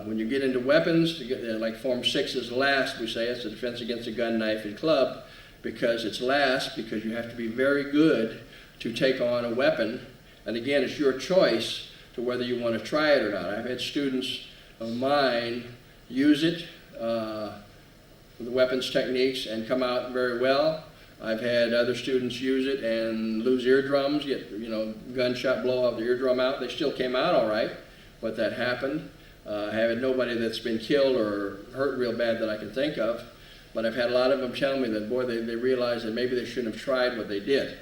When you get into weapons, like Form 6 is last, we say it's a defense against a gun, knife, and club, because it's last, because you have to be very good to take on a weapon. And again, it's your choice to whether you want to try it or not. I've had students of mine use it, the weapons techniques, and come out very well. I've had other students use it and lose eardrums, get, you know, gunshot blow off the eardrum out. They still came out all right, but that happened. I haven't nobody that's been killed or hurt real bad that I can think of, but I've had a lot of them tell me that, boy, they realized that maybe they shouldn't have tried what they did.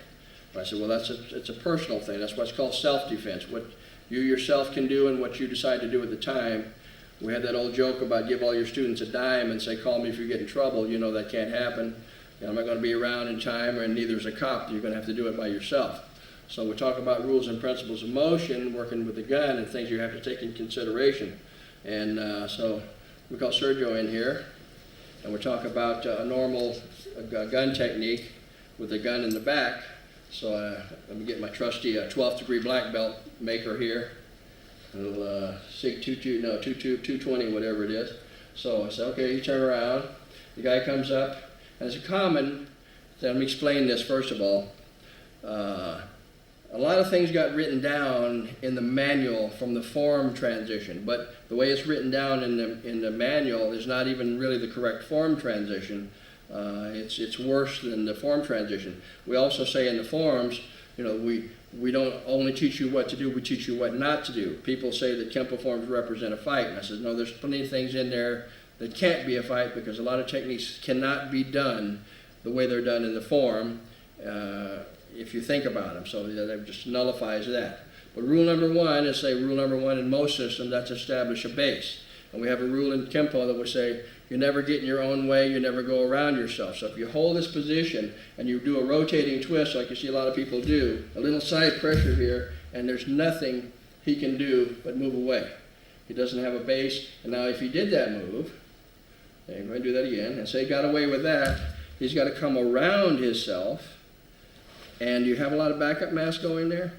I said, well, it's a personal thing. That's what's called self-defense, what you yourself can do and what you decide to do at the time. We had that old joke about give all your students a dime and say, call me if you get in trouble. You know that can't happen. You know, I'm not going to be around in time, and neither is a cop. You're going to have to do it by yourself. So we talk about rules and principles of motion, working with the gun, and things you have to take in consideration. And so we call Sergio in here, and we talk about a normal gun technique with a gun in the back. So let me get my trusty 12th degree black belt maker here. A little SIG 220, whatever it is. So I said, okay, you turn around. The guy comes up, and it's a common, let me explain this first of all. A lot of things got written down in the manual from the form transition, but the way it's written down in the manual is not even really the correct form transition. It's worse than the form transition. We also say in the forms, you know, we don't only teach you what to do, we teach you what not to do. People say that Kempo forms represent a fight, and I said, no, there's plenty of things in there that can't be a fight, because a lot of techniques cannot be done the way they're done in the form if you think about them. So that just nullifies that. But rule number one is, say, rule number one in most systems, that's establish a base. And we have a rule in Kempo that would say, you never get in your own way, you never go around yourself. So if you hold this position and you do a rotating twist like you see a lot of people do, a little side pressure here, and there's nothing he can do but move away. He doesn't have a base. And now if he did that move, I'm going to do that again, and say he got away with that, he's got to come around himself. And you have a lot of backup mass going there.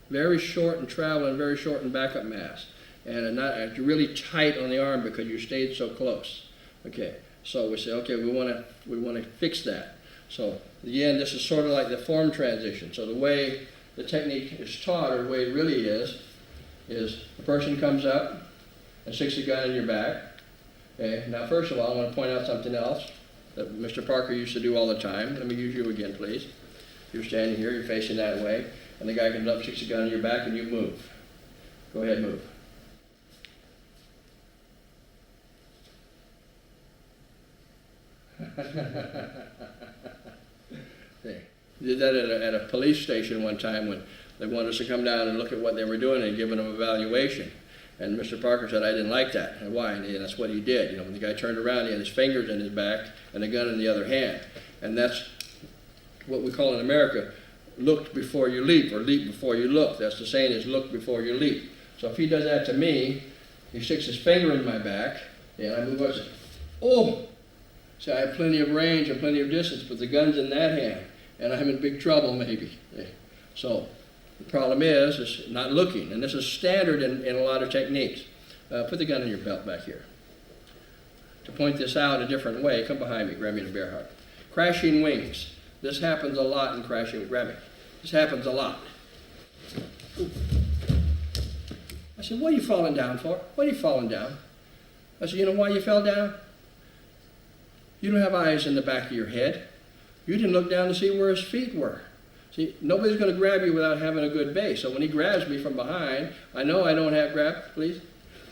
Very short and travel, and very short and backup mass. And not really tight on the arm because you stayed so close. Okay, so we say, okay, we want to fix that. So again, this is sort of like the form transition. So the way the technique is taught, or the way it really is the person comes up and sticks a gun in your back. Okay, now first of all, I want to point out something else that Mr. Parker used to do all the time. Let me use you again, please. You're standing here, you're facing that way, and the guy comes up, sticks a gun in your back, and you move. Go ahead, move. Did that at a police station one time when they wanted us to come down and look at what they were doing and giving them an evaluation. And Mr. Parker said, I didn't like that. And why? And that's what he did. You know, when the guy turned around, he had his fingers in his back and a gun in the other hand. And that's what we call in America, look before you leap, or leap before you look. That's the saying, is look before you leap. So if he does that to me, he sticks his finger in my back, and I move up and say, oh! So I have plenty of range and plenty of distance, but the gun's in that hand, and I'm in big trouble maybe. So the problem is not looking, and this is standard in a lot of techniques. Put the gun in your belt back here. To point this out a different way, come behind me, grab me in a bear hug. Crashing wings. This happens a lot in crashing. Grab me. This happens a lot. Ooh. I said, what are you falling down for? What are you falling down? I said, you know why you fell down? You don't have eyes in the back of your head. You didn't look down to see where his feet were. See, nobody's going to grab you without having a good base. So when he grabs me from behind, I know I don't have, grab, please.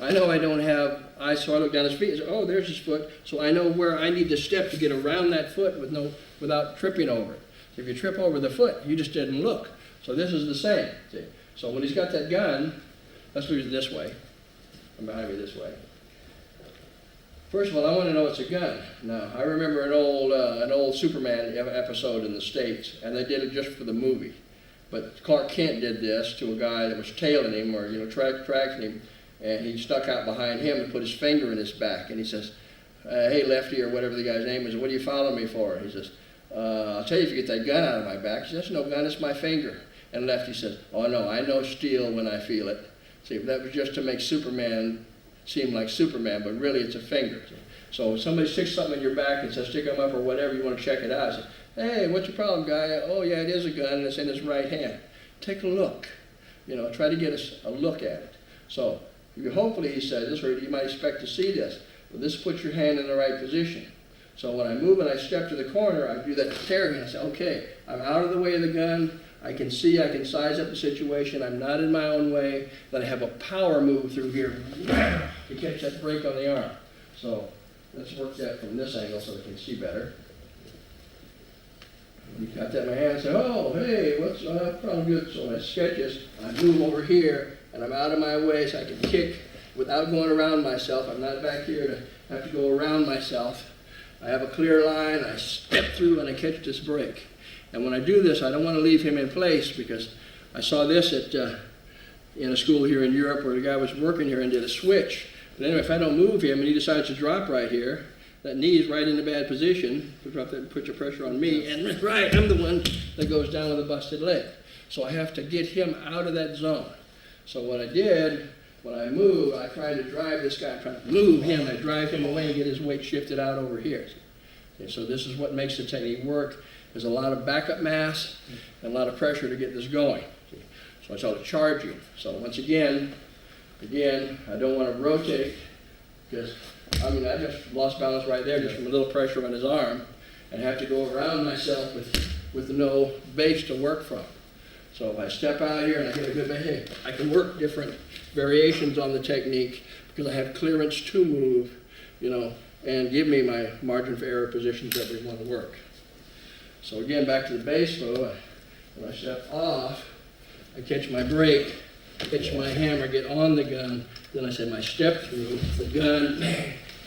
I know I don't have eyes, so I look down his feet and say, oh, there's his foot. So I know where I need to step to get around that foot without tripping over it. If you trip over the foot, you just didn't look. So this is the same. See? So when he's got that gun, let's move it this way. Come behind me this way. First of all, I want to know it's a gun. Now, I remember an old Superman episode in the States, and they did it just for the movie. But Clark Kent did this to a guy that was tailing him, or tracking him, and he stuck out behind him and put his finger in his back, and he says, hey, Lefty, or whatever the guy's name is, what are you following me for? He says, I'll tell you if you get that gun out of my back. He says, that's no gun, it's my finger. And Lefty says, oh no, I know steel when I feel it. See, that was just to make Superman seem like Superman, but really it's a finger. See? So if somebody sticks something in your back and says stick them up or whatever, you want to check it out. Say, hey, what's your problem, guy? Oh yeah, it is a gun and it's in his right hand. Take a look. You know, try to get a look at it. So hopefully he says this, or you might expect to see this. Well, this puts your hand in the right position. So when I move and I step to the corner, I do that tearing and I say, okay, I'm out of the way of the gun. I can see, I can size up the situation. I'm not in my own way. Then I have a power move through here to catch that break on the arm. So let's work that from this angle so we can see better. You got that in my hand and say, oh, hey, what's probably good. So when I sketch this, I move over here and I'm out of my way so I can kick without going around myself. I'm not back here to have to go around myself. I have a clear line, I step through and I catch this break. And when I do this, I don't want to leave him in place because I saw this in a school here in Europe where the guy was working here and did a switch. But anyway, if I don't move him and he decides to drop right here, that knee is right in a bad position, to drop that and put your pressure on me, and right, I'm the one that goes down with a busted leg. So I have to get him out of that zone. So what I did, when I move, I tried to drive this guy, I'm trying to move him, I drive him away and get his weight shifted out over here. Okay, so this is what makes the technique work. There's a lot of backup mass and a lot of pressure to get this going. So I call it charging. So once again, I don't want to rotate because, I just lost balance right there just from a little pressure on his arm and have to go around myself with no base to work from. So if I step out here and I get a good base, I can work different variations on the technique because I have clearance to move, and give me my margin for error positions that we want to work. So again, back to the base move. When I step off, I catch my brake, catch my hammer, get on the gun, then I say my step through the gun,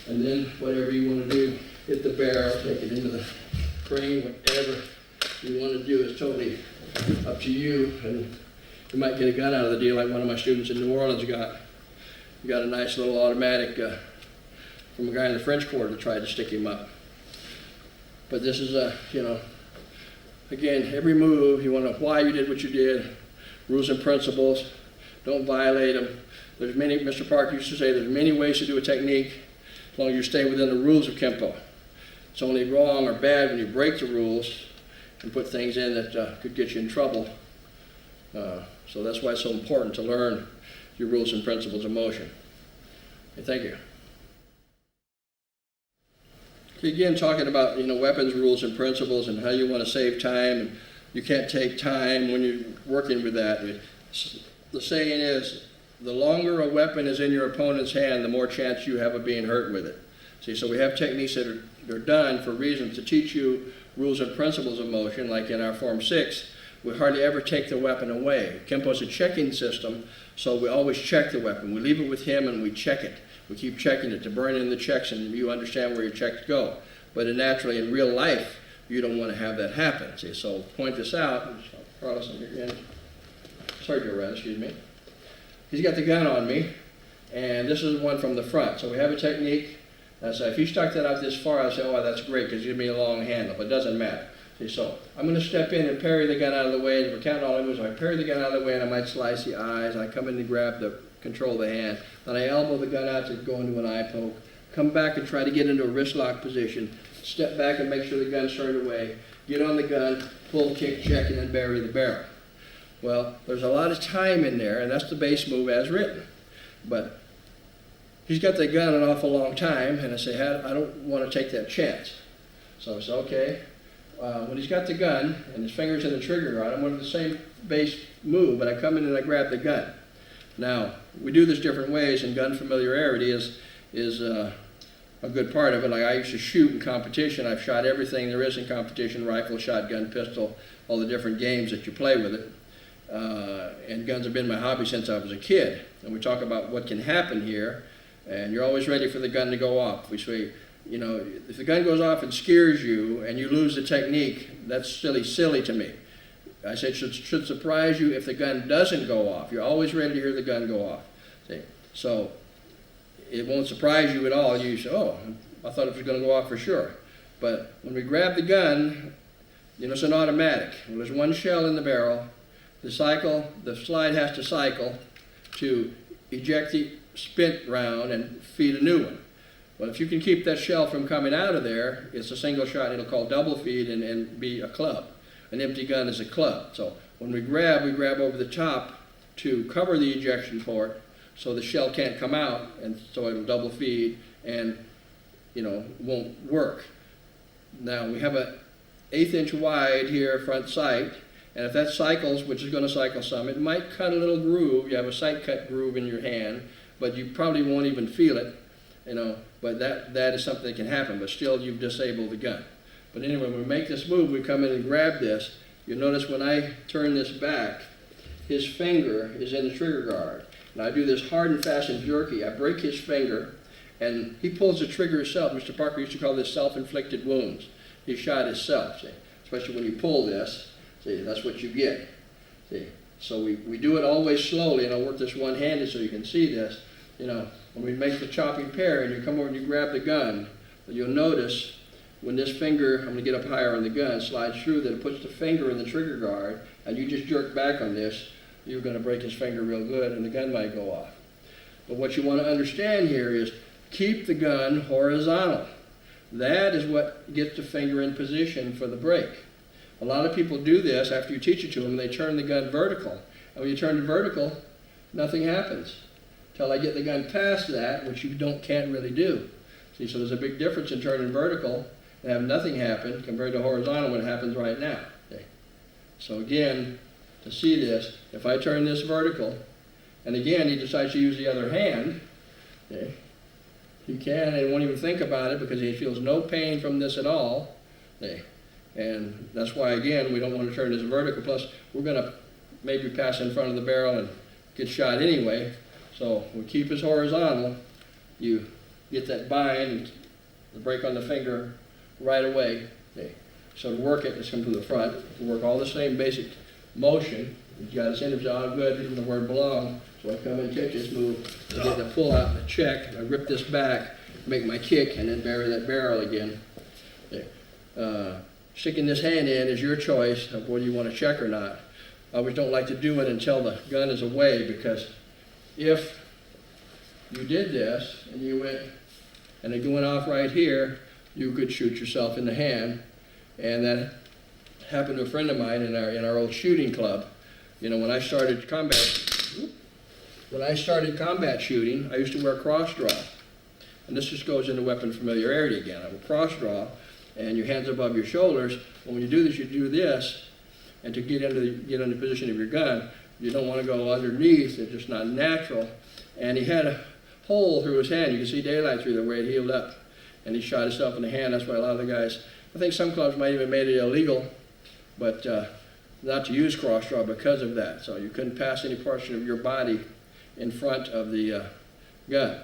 and then whatever you want to do, hit the barrel, take it into the frame, whatever you want to do is totally up to you. And you might get a gun out of the deal like one of my students in New Orleans got. He got a nice little automatic from a guy in the French Quarter that tried to stick him up. But this is again, every move, you want to know why you did what you did, rules and principles, don't violate them. There's many, Mr. Park used to say, there's many ways to do a technique as long as you stay within the rules of Kempo. It's only wrong or bad when you break the rules and put things in that could get you in trouble. So that's why it's so important to learn your rules and principles of motion. Okay, thank you. Again, talking about weapons rules and principles and how you want to save time, and you can't take time when you're working with that. The saying is, the longer a weapon is in your opponent's hand, the more chance you have of being hurt with it. See, so we have techniques that are done for reasons to teach you rules and principles of motion, like in our Form 6, we hardly ever take the weapon away. Kempo is a checking system, so we always check the weapon. We leave it with him and we check it. We keep checking it to burn in the checks and you understand where your checks go. But naturally, in real life, you don't want to have that happen. See, so point this out. Carlos, again. Sergio, rather, excuse me. He's got the gun on me, and this is one from the front. So we have a technique. So if he stuck that out this far, I'd say, oh, that's great, because you give me a long handle, but it doesn't matter. See, so I'm going to step in and parry the gun out of the way. If we're counting all the moves, I parry the gun out of the way, and I might slice the eyes. I come in and grab the control of the hand. Then I elbow the gun out to go into an eye poke. Come back and try to get into a wrist lock position. Step back and make sure the gun's turned away. Get on the gun, pull, kick, check, and then bury the barrel. Well, there's a lot of time in there, and that's the base move as written. But he's got the gun an awful long time, and I say, I don't want to take that chance. So I say, okay. When he's got the gun and his finger's in the trigger guard, I'm going to do the same base move, but I come in and I grab the gun. Now, we do this different ways, and gun familiarity is a good part of it. Like I used to shoot in competition. I've shot everything there is in competition: rifle, shotgun, pistol, all the different games that you play with it. And guns have been my hobby since I was a kid. And we talk about what can happen here, and you're always ready for the gun to go off. We say, if the gun goes off and scares you and you lose the technique, that's silly to me. I said it should surprise you if the gun doesn't go off. You're always ready to hear the gun go off. See? So it won't surprise you at all. You say, oh, I thought it was going to go off for sure. But when we grab the gun, it's an automatic. Well, there's one shell in the barrel. The slide has to cycle to eject the spent round and feed a new one. Well, if you can keep that shell from coming out of there, it's a single shot. It'll call double feed and be a club. An empty gun is a club. So when we grab over the top to cover the ejection port so the shell can't come out, and so it'll double feed and won't work. Now we have a 1/8 inch wide here front sight, and if that cycles, which is going to cycle some, it might cut a little groove. You have a sight cut groove in your hand, but you probably won't even feel it, but that is something that can happen, but still you've disabled the gun. But anyway, when we make this move, we come in and grab this. You'll notice when I turn this back, his finger is in the trigger guard. And I do this hard and fast and jerky. I break his finger, and he pulls the trigger himself. Mr. Parker used to call this self-inflicted wounds. He shot himself, see? Especially when you pull this, see, that's what you get. See? So we do it always slowly, and I'll work this one-handed so you can see this. When we make the chopping pair and you come over and you grab the gun, you'll notice when this finger, I'm going to get up higher on the gun, slides through, that it puts the finger in the trigger guard, and you just jerk back on this, you're going to break his finger real good, and the gun might go off. But what you want to understand here is keep the gun horizontal. That is what gets the finger in position for the break. A lot of people do this after you teach it to them, they turn the gun vertical. And when you turn it vertical, nothing happens. Till I get the gun past that, which you can't really do. See, so there's a big difference in turning vertical and have nothing happen compared to horizontal when it happens right now. Okay. So again, to see this, if I turn this vertical, and again he decides to use the other hand, okay, he can and won't even think about it because he feels no pain from this at all. Okay. And that's why, again, we don't want to turn this vertical. Plus, we're going to maybe pass in front of the barrel and get shot anyway. So we keep this horizontal. You get that bind and the break on the finger right away. Okay. So to work it, let's come to the front. We work all the same basic motion. You've got this image all good, even the word belong. So I come and take this move, I get the pull out and the check, and I rip this back, make my kick, and then bury that barrel again. Okay. Sticking this hand in is your choice of whether you want to check or not. I always don't like to do it until the gun is away, because if you did this and you went and it went off right here, you could shoot yourself in the hand. And that happened to a friend of mine in our old shooting club. When I started combat shooting, I used to wear cross draw. And this just goes into weapon familiarity again. I have a cross draw, and your hands above your shoulders. And when you do this, you do this, and to get into the position of your gun, you don't want to go underneath. It's just not natural. And he had a hole through his hand. You can see daylight through there where it healed up. And he shot himself in the hand. That's why a lot of the guys, I think some clubs might even made it illegal, but not to use cross draw because of that. So you couldn't pass any portion of your body in front of the gun.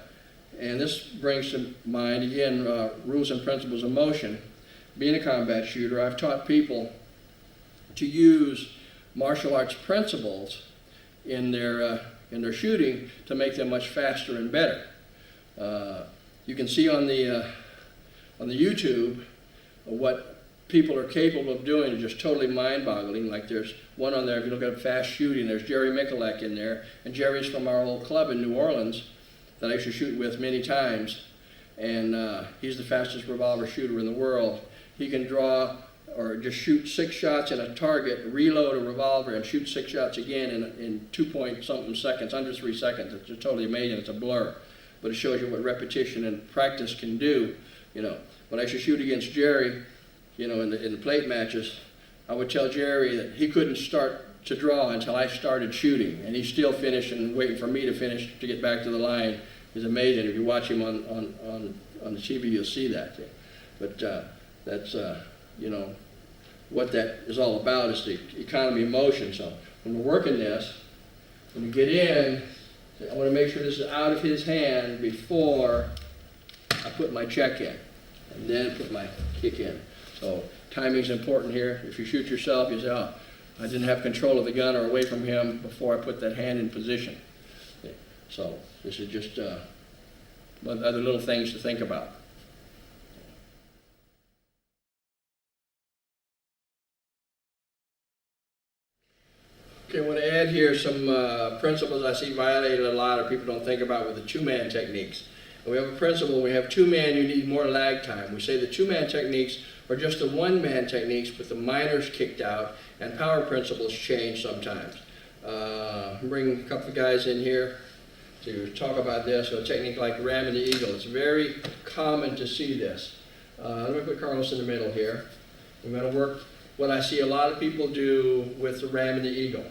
And this brings to mind, again, rules and principles of motion. Being a combat shooter, I've taught people to use martial arts principles in their shooting to make them much faster and better. You can see on the YouTube what people are capable of doing is just totally mind-boggling. Like there's one on there, if you look at fast shooting, there's Jerry Mikulek in there, and Jerry's from our old club in New Orleans that I used to shoot with many times, and he's the fastest revolver shooter in the world. He can draw or just shoot 6 shots at a target, reload a revolver, and shoot 6 shots again in 2-point-something seconds, under 3 seconds. It's just totally amazing. It's a blur. But it shows you what repetition and practice can do. When I used to shoot against Jerry, in the plate matches, I would tell Jerry that he couldn't start to draw until I started shooting, and he's still finishing, waiting for me to finish to get back to the line. It's amazing. If you watch him on the TV, you'll see that. But that's what that is all about is the economy of motion. So when we're working this, when we get in, I want to make sure this is out of his hand before I put my check in, and then put my kick in. So timing's important here. If you shoot yourself, you say, oh, I didn't have control of the gun or away from him before I put that hand in position. Okay. So this is just other little things to think about. here some principles I see violated a lot, or people don't think about with the two-man techniques. And we have a principle, we have two-man, you need more lag time. We say the two-man techniques are just the one-man techniques with the minors kicked out, and power principles change sometimes. Bring a couple of guys in here to talk about this. So a technique like ramming the eagle, it's very common to see this. Let me put Carlos in the middle here. We're going to work what I see a lot of people do with the ramming the eagle.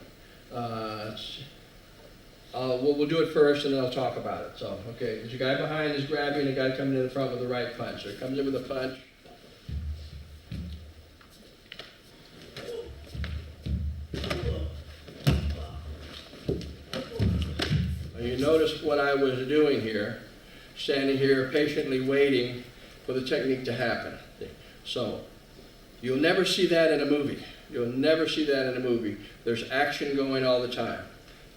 We'll do it first and then I'll talk about it. So, okay, there's a guy behind is grabbing, a guy coming in the front with the right punch. So he comes in with a punch. Now you notice what I was doing here, standing here patiently waiting for the technique to happen. So, you'll never see that in a movie. You'll never see that in a movie. There's action going all the time.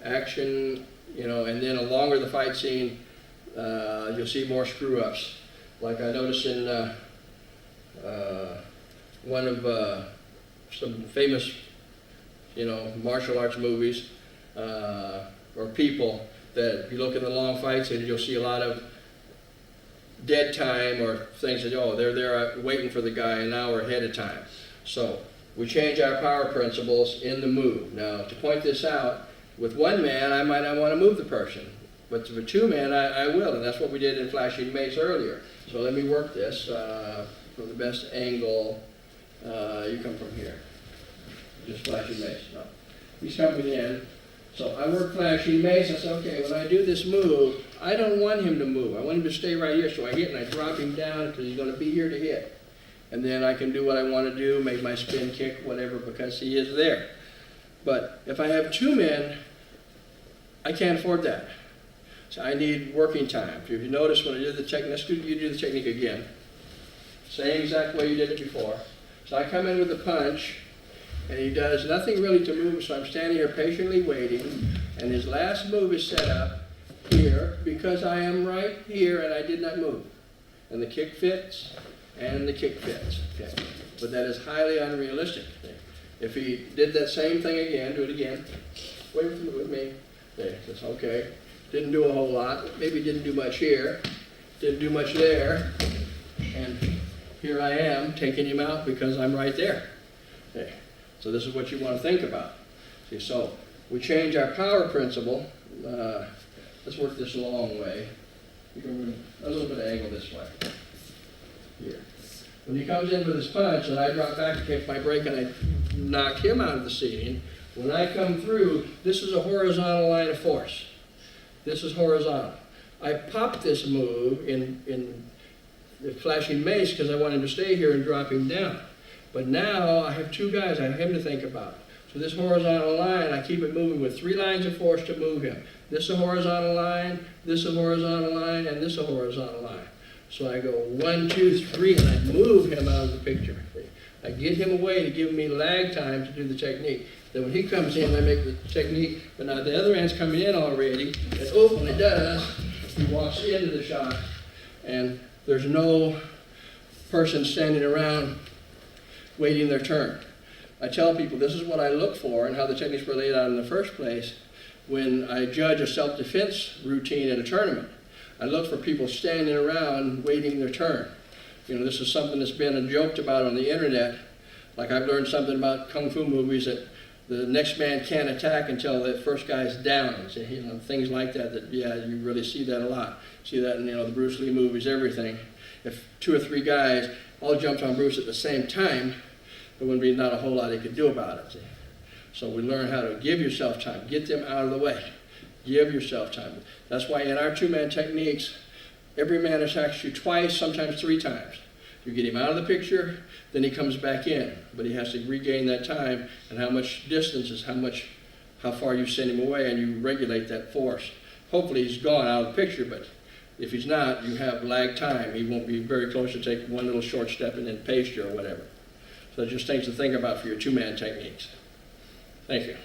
Action, you know, and then the longer the fight scene, you'll see more screw-ups. Like I noticed in one of some famous, you know, martial arts movies, or people, that if you look in the long fight scenes, you'll see a lot of dead time or things that, oh, they're there waiting for the guy an hour ahead of time. So we change our power principles in the move. Now, to point this out, with one man, I might not want to move the person, but with two men, I will, and that's what we did in flashing mace earlier. So let me work this from the best angle. You come from here. Just flashing mace. No. He's coming in. So I work flashing mace. I say, okay, when I do this move, I don't want him to move. I want him to stay right here. So I hit and I drop him down because he's going to be here to hit. And then I can do what I want to do, make my spin kick, whatever, because he is there. But if I have two men, I can't afford that. So I need working time. If you notice when I did the technique, let's do the technique again. Same exact way you did it before. So I come in with the punch, and he does nothing really to move, so I'm standing here patiently waiting, and his last move is set up here because I am right here and I did not move. And the kick fits, and the kick fits. Okay. But that is highly unrealistic. If he did that same thing again, do it again. Wait with me. Okay, that's okay. Didn't do a whole lot. Maybe didn't do much here. Didn't do much there. And here I am taking him out because I'm right there. Okay. So this is what you want to think about. See, so we change our power principle. Let's work this a long way. You can a little bit of angle this way. Here. When he comes in with his punch and I drop back to kick my break and I knock him out of the seating, when I come through, this is a horizontal line of force. This is horizontal. I pop this move in the flashing mace because I want him to stay here and drop him down. But now I have two guys, I have him to think about. So this horizontal line, I keep it moving with 3 lines of force to move him. This is a horizontal line, this is a horizontal line, and this is a horizontal line. So I go 1, 2, 3, and I move him out of the picture. I get him away to give me lag time to do the technique. Then when he comes in, I make the technique, but now the other end's coming in already, and oh, when it does, he walks into the shot, and there's no person standing around waiting their turn. I tell people this is what I look for and how the techniques were laid out in the first place when I judge a self-defense routine at a tournament. I look for people standing around waiting their turn. You know, this is something that's been joked about on the internet. Like I've learned something about kung fu movies that the next man can't attack until the first guy's down. So, you know, things like that, yeah, you really see that a lot. See that in, you know, the Bruce Lee movies, everything. If 2 or 3 guys all jumped on Bruce at the same time, there wouldn't be not a whole lot they could do about it. See? So we learn how to give yourself time, get them out of the way. Give yourself time. That's why in our 2-man techniques, every man attacks you twice, sometimes 3 times. You get him out of the picture, then he comes back in. But he has to regain that time, and how much distance is how far you send him away, and you regulate that force. Hopefully he's gone out of the picture, but if he's not, you have lag time. He won't be very close to take one little short step and then paste you or whatever. So just things to think about for your 2-man techniques. Thank you.